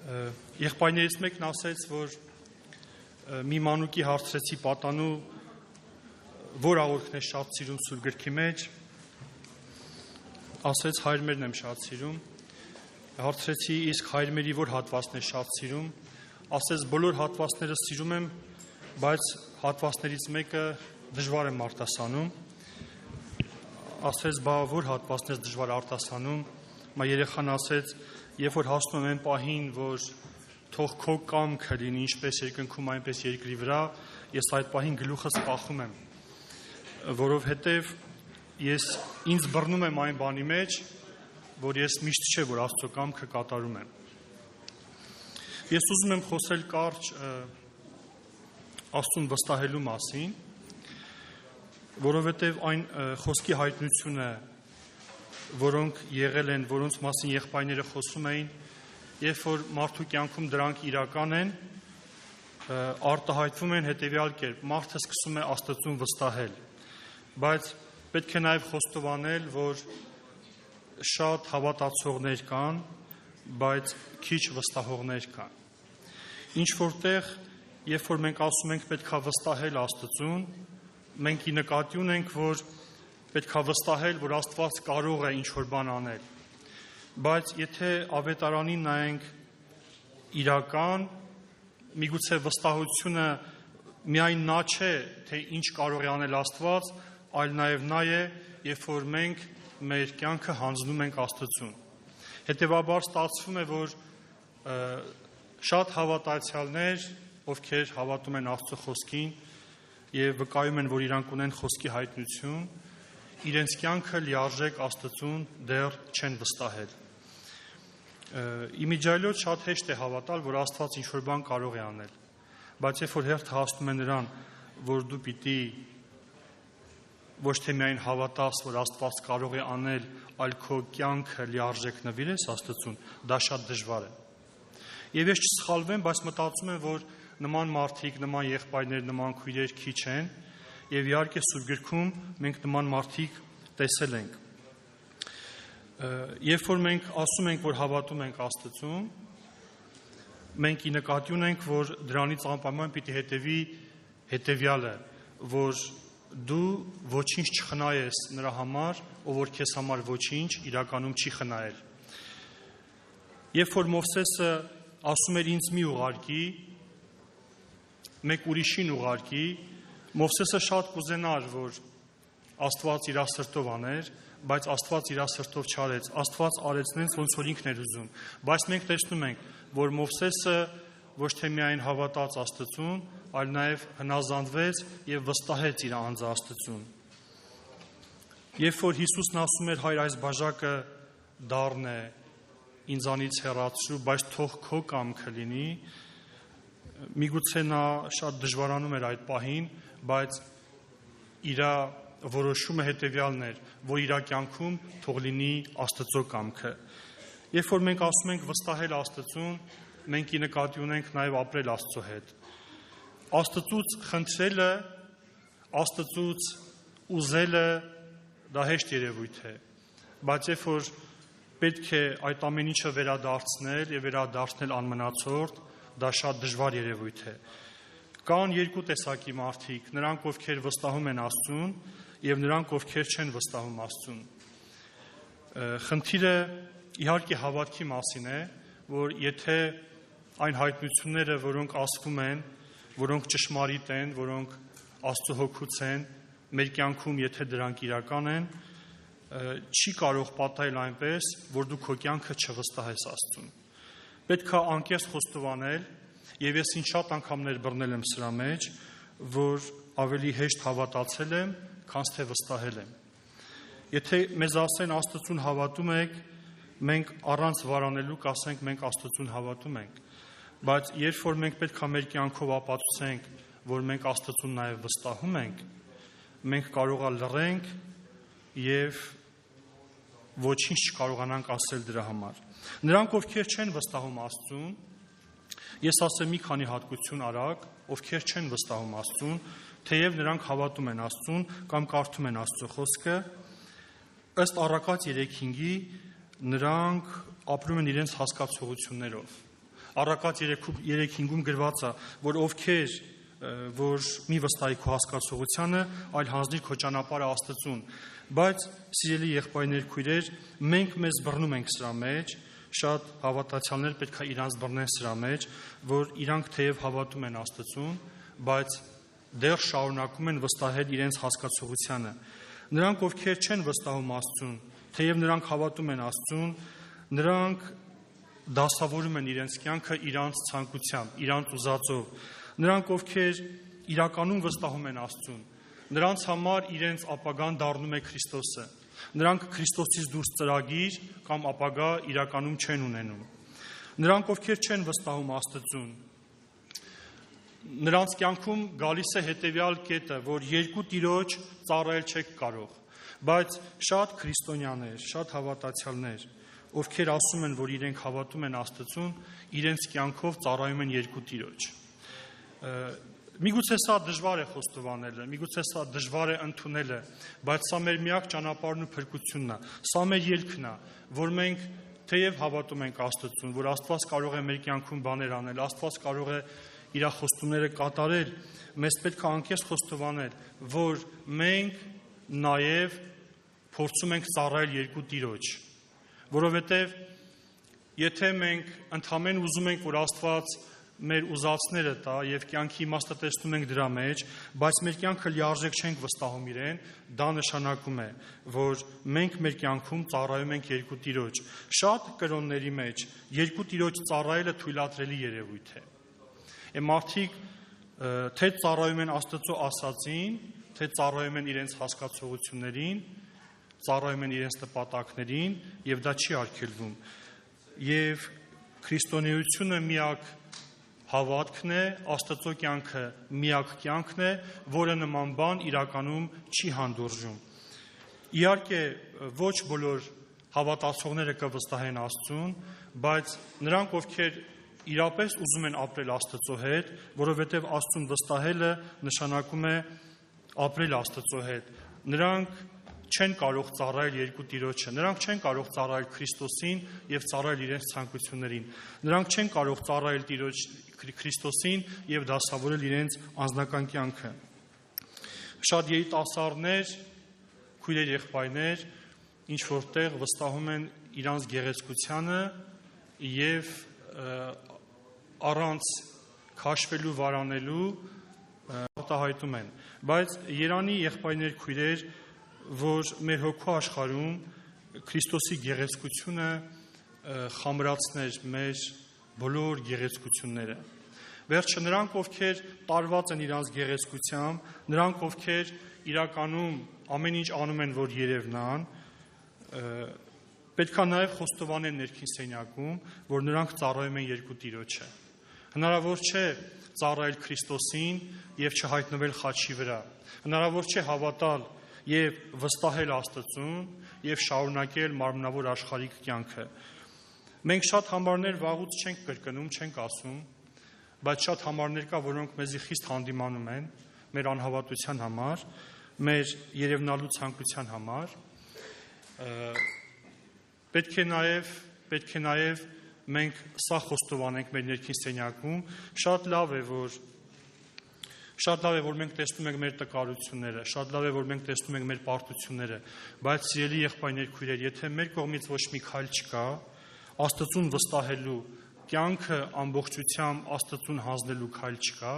Եղբայրներից մեկն ասեց, որ մի մանուկի հարցրեցի պատանու, որ աղոթքն է շատ սիրում Սուրբ գրքի մեջ, ասեց հայրմերն եմ շատ սիրում, հարցրեցի իսկ հայրմերի որ հատվածն է շատ սիրում, ասեց բոլոր հատվածները սիրում եմ, բայց հատվածներից մեկը դժվար եմ արտասանում, ասեց բա որ հատվածն ես դժվար արտասանում, երեխան ասեց, երբ որ հասնում եմ այն պահին, որ թող քո կամքը լինի ինչպես երկնքում այնպես երկրի վրա, ես այդ պահին գլուխս կախում եմ, որովհետև ես ինձ բռնում եմ այն բանի մեջ, որ ես միշտ չէ, որ Աստծո կամքը կատարում եմ։ Ես ուզում եմ խոսել կարճ Աստծուն վստահելու մասին, որովհետև այն խոսքի հայտնությունը, որոնք եղել են, որոնց մասին եղբայրները խոսում էին, երբ որ մարդու կյանքում դրանք իրական են, արտահայտվում են հետևյալ կերպ, մարդը սկսում է Աստծուն վստահել, բայց պետք է նաև խոստովանել, որ շատ հավատացողներ կան, բայց քիչ վստահողներ կան։ Ինչ որտեղ, երբ որ մենք ասում ենք պետք է վստահել Աստծուն, մենք ի նկատի ունենք, որ պետք է վստահել, որ Աստված կարող է ինչ-որ բան անել, բայց եթե ավետարանին նայենք իրական, միգուցե վստահությունը միայն նա չէ, թե ինչ կարող է անել Աստված, այլ նաև նա է, երբ որ մենք մեր կյանքը հանձնում ենք Աստծուն։ Հետևաբար ստացվում է, որ շատ հավատացյալներ, ովքեր հավատում են Աստծո խոսքին և վկայում են, որ իրանք ունեն խոսքի հայտնություն, իրենց կյանքը լիարժեք Աստծուն դեռ չեն վստահել։ Իմիջիայլոց շատ հեշտ է հավատալ, որ Աստված ինչ-որ բան կարող է անել, բայց երբ որ հերթը հասնում է նրան, որ դու պիտի ոչ թե միայն հավատաս, որ Աստված կարող է անել, այլ քո կյանքը լիարժեք նվիրես Աստծուն, դա շատ դժվար է։ Եվ ես չսխալվեմ, բայց մտածում եմ, որ նման մարդիկ, նման եղբայրներ, նման քույրեր քիչ են, և իհարկե Սուրբ գրքում մենք նման մարդիկ տեսել ենք։ Երբ որ մենք ասում ենք, որ հավատում ենք Աստծուն, մենք ի նկատի ունենք, որ դրանից անպայման պիտի հետևի հետևյալը, որ դու ոչինչ չխնայես նրա համար, ով որ քեզ համար ոչինչ իրականում չի խնայել։ Երբ որ Մովսեսը ասում էր ինձ մի ուղարկի, մեկ ուրիշին ուղարկի, Մովսեսը շատ կուզենար, որ Աստված իր սրտով աներ, բայց Աստված իր սրտով չարեց, Աստված արեց նենց, ոնց որ ինքն էր ուզում, բայց մենք տեսնում ենք, որ Մովսեսը ոչ թե միայն հավատաց Աստծուն, այլ նաև հնազանդվեց և վստահեց իր անձը Աստծուն։ Երբ որ Հիսուսն ասում էր, հայր այս բաժակը դառն է, ինձանից հեռացրու, բայց թող քո կամքը լինի, միգուցե նա շատ դժվարանում էր այդ պահին, բայց իր որոշումը հետևյալն էր, որ իր կյանքում թող լինի Աստծո կամքը։ Երբ որ մենք ասում ենք վստահել Աստծուն, մենք ի նկատի ունենք նաև ապրել Աստծո հետ։ Աստծուց խնդրելը, Աստծուց ուզելը դա հեշտ երևույթ է, բայց երբ որ պետք է այդ ամեն ինչը վերադարձնել և վերադարձնել անմնացորդ, դա շատ դժվար երևույթ է։ Կան երկու տեսակի մարդիկ, նրանք ովքեր վստահում են Աստծուն և նրանք ովքեր չեն վստահում Աստծուն։ Խնդիրը իհարկե հավատքի մասին է, որ եթե այն հայտնությունները, որոնք ասվում են, որոնք ճշմարիտ են, որոնք Աստծո հոգուց են, մեր կյանքում եթե դրանք իրական են, չի կարող պատահել այնպես, որ դու քո կյանքը չվստահես Աստծուն։ Պետք է անկեղծ խոստովանել, և ես ինձ շատ անգամներ բռնել եմ սրա մեջ, որ ավելի հեշտ հավատացել եմ, քան թե վստահել եմ։ Եթե մեզ ասեն Աստծուն հավատում եք, մենք առանց վարանելու կասենք մենք Աստծուն հավատում ենք, բայց երբ որ մենք պետք է մեր կյանքով ապացուցենք, որ մենք Աստծուն նաև վստահում ենք, մենք կարող է լռենք և ոչինչ չկարողանանք ասել դրա համար։ Նրանք, ովքեր չեն վստահում Աստծուն, ես ասեմ մի քանի հատկություն արագ, ովքեր չեն վստահում Աստծուն, թեև նրանք հավատում են Աստծուն կամ կարդում են Աստծո խոսքը, ըստ Առակաց 3:5-ի նրանք ապրում են իրենց հասկացողություններով։ Առակաց 3:5-ում գրված է, որ ովքեր որ մի վստահի քո հասկացողությանը, այլ հանձնիր քո ճանապարհը Աստծուն։ Բայց սիրելի եղբայրներ, քույրեր, մենք մեզ բռնում ենք սրա մեջ, շատ հավատացյալներ պետք է իրանց բռնեն սրա մեջ, որ իրանք թեև հավատում են Աստծուն, բայց դեռ շարունակում են վստահել իրենց հասկացողությանը։ Նրանք, ովքեր չեն վստահում Աստծուն, թեև նրանք հավատում են Աստծուն, նրանք դասավորում են իրենց կյանքը իրանց ցանկությամբ, իրանց ուզածով։ Նրանք, ովքեր իրականում վստահում են Աստծուն, նրանց համար իրենց ապագան դառնում է Քրիստոսը։ Նրանք Քրիստոսից դուրս ծրագիր կամ ապագա իրականում չեն ունենում։ Նրանք, ովքեր չեն վստահում Աստծուն, նրանց կյանքում գալիս է հետևյալ կետը, որ երկու տիրոջ ծառայել չեք կարող, բայց շատ քրիստոնյաներ, շատ հավատացյալներ, ովքեր ասում են, որ իրենք հավատում են Աստծուն, իրենց կյանքով ծառայում են երկու տիրոջ։ Միգուցե սա դժվար է խոստովանելը, միգուցե սա դժվար է ընդունելը, բայց սա մեր միակ ճանապարհն ու փրկությունն է, սա մեր ելքն է, որ մենք թեև հավատում ենք Աստծուն, որ Աստված կարող է մեր կյանքում բաներ անել, Աստված կարող է իր խոստումները կատարել, մեզ պետք է անկեղծ խոստովանել, որ մենք նաև փորձում ենք ծառայել երկու տիրոջ, որովհետև եթե մենք ընդհանրեն ուզում ենք, որ Աստված մեր ուզածները տա եւ կյանքի իմաստը տեսնում ենք դրա մեջ, բայց մեր կյանքը լիարժեք չենք վստահում իրեն, դա նշանակում է, որ մենք մեր կյանքում ծառայում ենք երկու տիրոջ։ Շատ կրոնների մեջ երկու տիրոջ ծառայելը թույլատրելի երևույթ է։ Մարդիկ թե ծառայում են Աստծո ասածին, թե ծառայում են իրենց հասկացողություններին, ծառայում են իրենց նպատակներին, եւ դա չի արգելվում։ Եվ քրիստոնեությունը միակ հավատքն է, Աստծո կյանքը միակ կյանքն է, որը նման բան իրականում չի հանդուրժում։ Իհարկե, ոչ բոլոր հավատացողները կվստահեն Աստծուն, բայց նրանք, ովքեր իրապես ուզում են ապրել Աստծո հետ, որովհետև Աստծուն վստահելը նշանակում է ապրել Աստծո հետ։ Նրանք չեն կարող ծառայել երկու տիրոջը, նրանք չեն կարող ծառայել Քրիստոսին եւ ծառայել իրենց ցանկություններին։ Նրանք չեն կարող ծառայել Քրիստոսին եւ դասավորել իրենց անձնական կյանքը։ Շատ երիտասարդներ, քույրեր, եղբայրներ, ինչ որտեղ վստահում են իրանց գեղեցկությանը եւ առանց քաշվելու վարանելու արտահայտում են։ Բայց Երանի եղբայրներ, քույրեր, որ մեր հոգու աշխարհում Քրիստոսի գեղեցկությունը խամրացներ մեր բոլոր գեղեցկությունները։ Վերջը նրանք, ովքեր տարված են իրանց գեղեցկությամբ, նրանք, ովքեր իրականում ամեն ինչ անում են, որ երևնան, պետք է նաև խոստովանեն ներքին սենյակում, որ նրանք ծառայում են երկու տիրոջը։ Հնարավոր չէ ծառայել Քրիստոսին եւ չհայտնվել խաչի վրա։ Հնարավոր չէ հավատալ եւ վստահել Աստծուն եւ շարունակել մարմնավոր աշխարհիկ կյանքը։ Մենք շատ համարներ վաղուց չենք կրկնում, չենք ասում, բայց շատ համարներ կա, որոնք մեզի խիստ հանդիմանում են մեր անհավատության համար, մեր երևնալու ցանկության համար։ Պետք է նաև մենք սա խոստովանենք մեր ներքին սենյակում, շատ լավ է, որ մենք տեսնում ենք մեր տկարությունները, շատ լավ է, որ մենք տեսնում ենք մեր պարտությունները, բայց սիրելի եղբայրներ, քույրեր, եթե մեր կողմից ոչ մի քայլ չկա, Աստծուն վստահելու, կյանքը ամբողջությամբ Աստծուն հանձնելու քայլ չկա,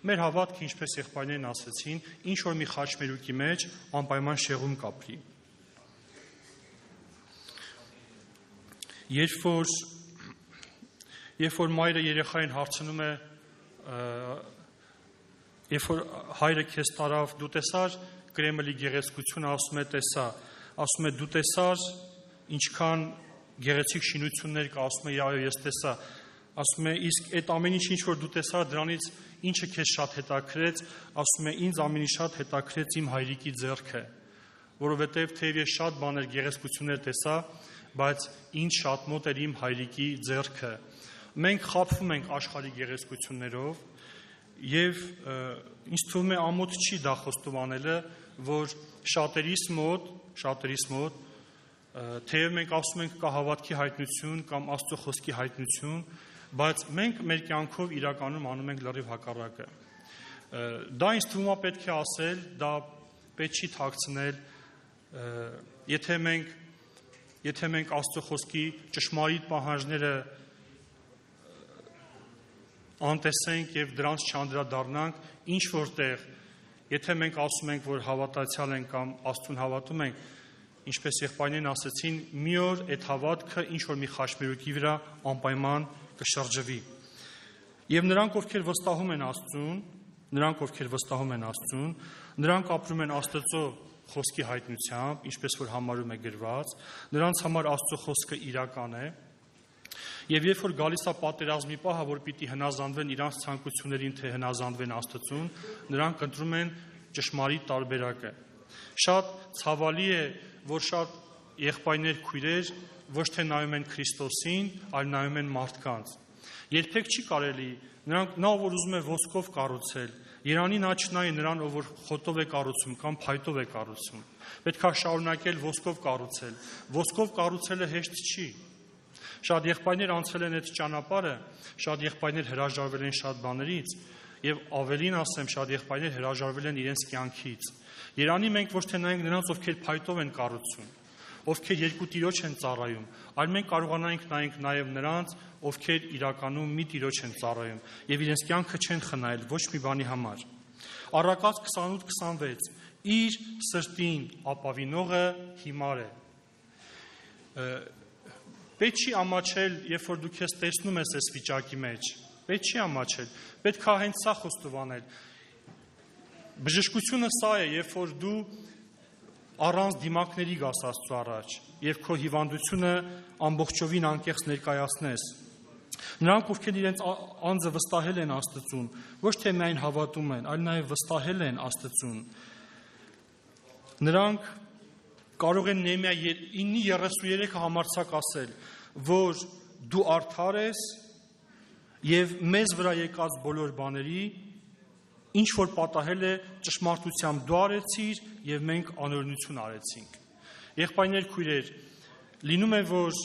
մեր հավատքը, ինչպես եղբայրներն ասեցին, ինչ որ մի խաչմերուկի մեջ անպայման շեղում կապրի։ Երբ որ մայրը երեխային հարցնում է, երբ որ հայրը քեզ տարավ, դու տեսար Կրեմլի գեղեցկությունը, ասում է տեսա, ասում է դու տեսար ինչքան գեղեցիկ շինություններ կա, ասում է այո, ես տեսա, ասում է իսկ այդ ամեն ինչ որ դու տեսար, դրանից ինչը քեզ շատ հետաքրեց, ասում է ինձ ամենից շատ հետաքրեց իմ հայրիկի ձեռքը, որովհետև թեև ես շատ բաներ գեղեցկություններ տեսա, բայց ինձ շատ մոտ էր իմ հայրիկի ձեռքը։ Մենք խաբվում ենք աշխարհի գեղեցկություններով եւ ինձ թվում է ամոթ չի դա խոստովանելը, որ շատերիս մոտ թեև մենք ասում ենք կա հավատքի հայտնություն կամ Աստծո խոսքի հայտնություն, բայց մենք մեր կյանքով իրականում անում ենք լրիվ հակառակը։ Դա ինձ թվում է պետք է ասել, դա պետք չի թաքցնել, եթե մենք Աստծո խոսքի ճշմարիտ պահանջները անտեսենք եւ դրանց չանդրադառնանք, ինչ որտեղ, եթե մենք ասում ենք, որ հավատացյալ ենք կամ Աստծուն հավատում ենք, ինչպես եղբայրներն ասեցին, մի օր այդ հավատքը ինչ որ մի խաչմերուկի վրա անպայման կշրջվի։ Եվ նրանք, ովքեր վստահում են Աստծուն, նրանք ապրում են Աստծո խոսքի հայտնությամբ, ինչպես որ համարում է գրված, նրանց համար Աստծո խոսքը իրական է, եւ երբ որ գալիս է պատերազմի պահը, որ պիտի հնազանդվեն իրանց ցանկություններին, թե հնազանդվեն Աստծուն, նրանք ընտրում են ճշմարիտ տարբերակը։ Շատ ցավալի է, որ շատ եղբայրներ, քույրեր ոչ թե նայում են Քրիստոսին, այլ նայում են մարդկանց։ Երբեք չի կարելի, նա որ ուզում է ոսկով կառուցել, Երանի նա չնայի նրան, ով որ խոտով է կառուցում կամ փայտով է կառուցում։ Պետք է շարունակել ոսկով կառուցել։ Ոսկով կառուցելը հեշտ չի։ Շատ եղբայրներ անցել են այդ ճանապարհը, շատ եղբայրներ հրաժարվել են շատ բաներից, եւ ավելին ասեմ, շատ եղբայրներ հրաժարվել են իրենց կյանքից։ Երանի մենք ոչ թե նայենք նրանց, ովքեր փայտով են կառուցում, ովքեր երկու տիրոջ են ծառայում, այլ մենք կարողանանք նայենք նաև նրանց, ովքեր իրականում մի տիրոջ են ծառայում եւ իրենց կյանքը չեն խնայել ոչ մի բանի համար։ Առակաց 28-26 իր սրտին ապավինողը հիմար է։ Պետք չի ամաչել, երբ որ դու քեզ տեսնում ես այս վիճակի մեջ, պետք չի ամաչել, պետք է հենց սա խոստովանել։ Բժշկությունը սա է, երբ որ դու առանց դիմակների գաս Աստծո առաջ եւ քո հիվանդությունը ամբողջովին անկեղծ ներկայացնես։ Նրանք, ովքեր իրենց անձը վստահել են Աստծուն, ոչ թե միայն հավատում են, այլ նաեւ վստահել են Աստծուն, նրանք կարող են Նեհեմիա 9:33 համարձակ ասել, որ դու արդար ես եւ մեզ վրա եկած բոլոր բաների ինչ որ պատահել է ճշմարտությամբ դու արեցիր եւ մենք անօրինություն արեցինք։ Եղբայրներ, քույրեր, լինում է, որ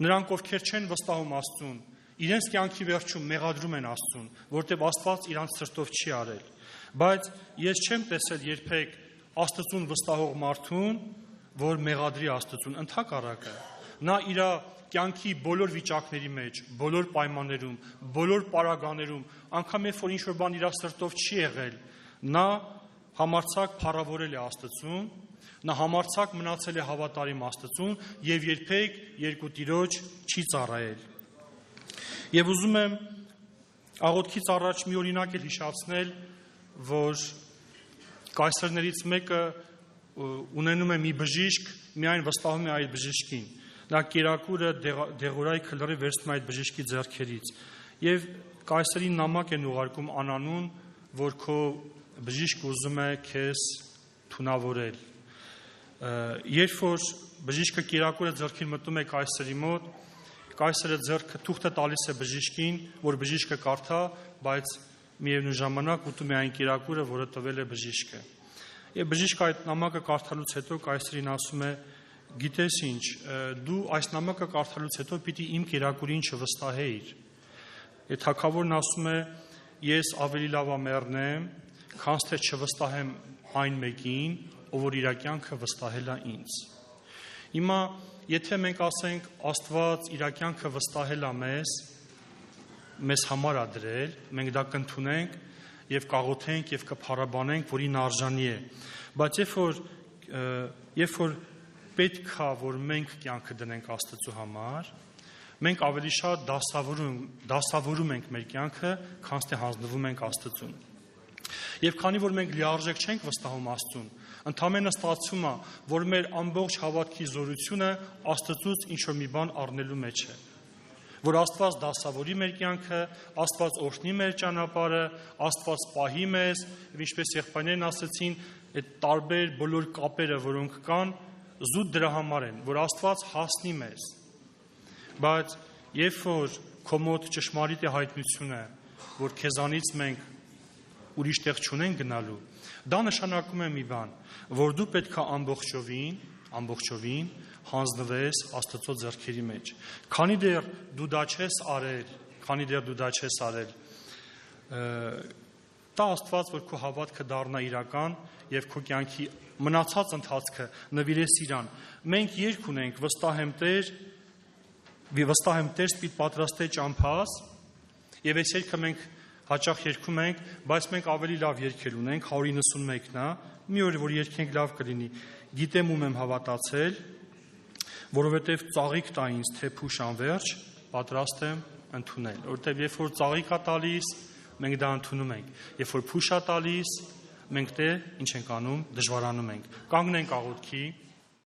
նրանք, ովքեր չեն վստահում Աստծուն, իրենց կյանքի վերջում մեղադրում են Աստծուն, որտեղ Աստված իրանց սրտով չի արել։ Բայց ես չեմ տեսել երբեք Աստծուն վստահող մարդուն, որ մեղադրի Աստծուն, ընդհակառակը։ Նա իր կյանքի բոլոր վիճակների մեջ, բոլոր պայմաններում, բոլոր պարագաներում, անգամ երբ որ ինչ-որ բան իր սրտով չի եղել, նա համարձակ փառավորել է Աստծուն, նա համարձակ մնացել է հավատարիմ Աստծուն եւ երբեք երկու տիրոջ չի ծառայել։ Եվ ուզում եմ աղոթքից առաջ մի օրինակ էլ հիշեցնել, որ կայսրներից մեկը ունենում է մի բժիշկ, միայն վստահում է այդ բժիշկին։ Նա կերակուրը դեղորայքը լրի վերցնում այդ բժիշկի ձեռքերից եւ կայսրին նամակ են ուղարկում անանուն, որ քո բժիշկը ուզում է քեզ թունավորել։ Երբ որ բժիշկը կերակուրը ձեռքին մտնում է կայսրի մոտ, կայսրը ձեռքը թուղթը տալիս է բժիշկին, որ բժիշկը կարդա, բայց միևնույն ժամանակ ուտում է այն կերակուրը, որը տվել է բժիշկը։ Եվ բժիշկը այդ նամակը կարդալուց հետո կայսրին ասում է. Գիտես ինչ, դու այս նամակը կարդալուց հետո պիտի իմ կերակուրին չվստահեիր։ Այդ թագավորն ասում է. ես ավելի լավ ամեռնեմ, քան թե չվստահեմ այն մեկին, ով որ իր կյանքը վստահել է ինձ։ Հիմա, եթե մենք ասենք Աստված իր կյանքը վստահել է մեզ համար է դրել, մենք դա կընդունենք եւ կաղոթենք եւ կփառաբանենք, որին արժանի է։ Բայց երբ որ պետք է, որ մենք կյանքը դնենք Աստծո համար, մենք ավելի շատ դասավորում ենք մեր կյանքը, քան թե հանձնվում ենք Աստծուն։ Եվ քանի որ մենք լիարժեք չենք վստահում Աստծուն, ընդհանրապես ստացվում է, որ մեր ամբողջ հավատքի զորությունը Աստծուց ինչ-որ մի բան առնելու մեջ է։ Որ Աստված դասավորի մեր կյանքը, Աստված օրհնի մեր ճանապարհը, Աստված պահի մեզ, եւ ինչպես եղբայրներն ասեցին, այդ տարբեր բոլոր կապերը, որոնք կան, զուտ դրա համար են, որ Աստված հասնի մեզ։ Բայց երբ որ քո մոտ ճշմարիտ է հայտնությունը, որ քեզանից մենք ուրիշ տեղ չունենք գնալու, դա նշանակում է մի բան, որ դու պետք է ամբողջովին հանձնվես Աստծո ձեռքերի մեջ։ Քանի դեռ դու դա չես արել, տա Աստված, որ քո հավատքը դառնա իրական եւ քո կյանքի մնացած ընթացքը նվիրես իրան։ Մենք երգ ունենք վստահ եմ Տեր սպիտ պատրաստե ճամփաս, եւ այս երգը մենք հաճախ երգում ենք, բայց մենք ավելի լավ երգեր ունենք, 191-ն է, մի օր որ երգենք լավ կլինի։ Գիտեմ ում եմ հավատացել, որովհետև ծաղիկ տա ինձ թեփուշ անverջ, պատրաստ եմ ընդունել, որովհետև երբ որ ծաղիկ է տալիս, մենք դա ընդունում ենք, երբ որ փուշ է տալիս, մենք ինչ ենք անում, դժվարանում ենք։ Կանգնենք աղոթքի